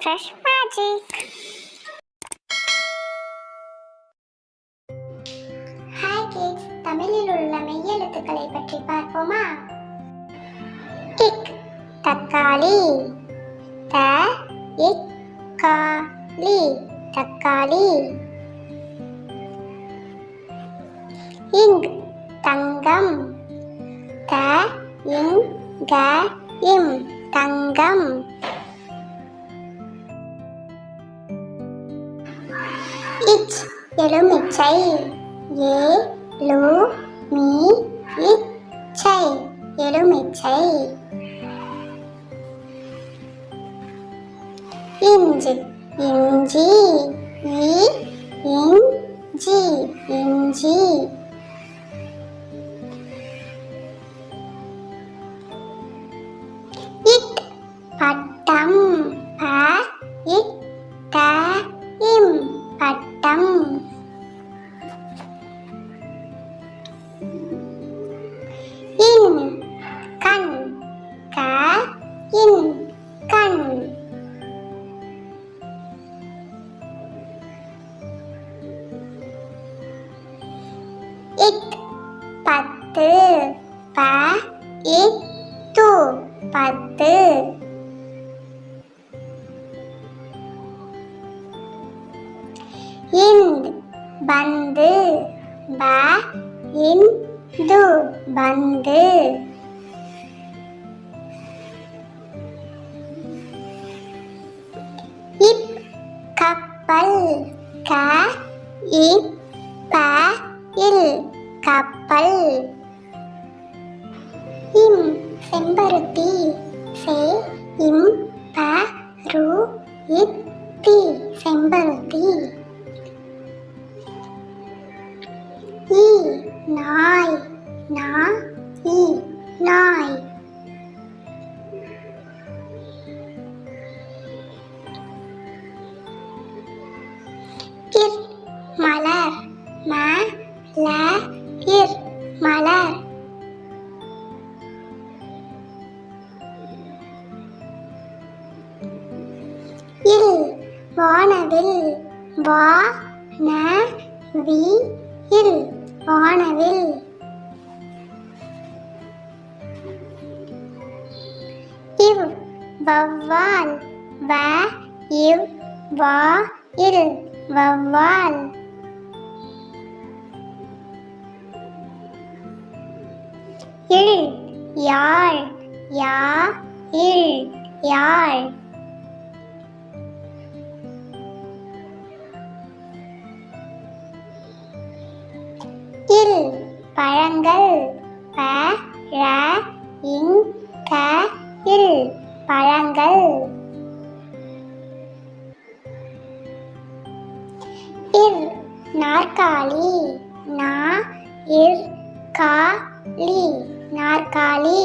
Fresh Magic. Hi kids, தமிழில் உள்ள மெய்யெழுத்துக்களை பற்றி பார்ப்போமா? இக் தக்காளி, த இக் கா லி தக்காளி. இங் தங்கம், த இங் க இம் தங்கம். இச் எலுமிச்சை, ஏ லு மீ இச்சை எலுமிச்சை. இஞ்சி இஞ்சி, இ இஞ்சி இஞ்சி. இட் பட்டம், ப இட் ட இம் பட்டம். இன் கண், க இன் கண். இட் பத்து, ப இட் து பத்து. இந்த் பந்து, ப இந்து பந்து. இப் கப்பல், க இப் ப இல் கப்பல். இம் செம்பருத்தி, செ இம் ப ரு இத் தி செம்பருத்தி. இ நாய், நா இ நாய். இர் மலர், ம ல இர் மலர். இல் வானவில், வா ந வி இல் வானவில். இவ் வௌவால், வ இவ் வா இல் வௌவால். இல் யாழ், யா இல் யாழ். இல் பழங்கள், ப ழ இங் க இல் பழங்கள். இர் நாற்காலி, நா இர் கா லி நாற்காலி.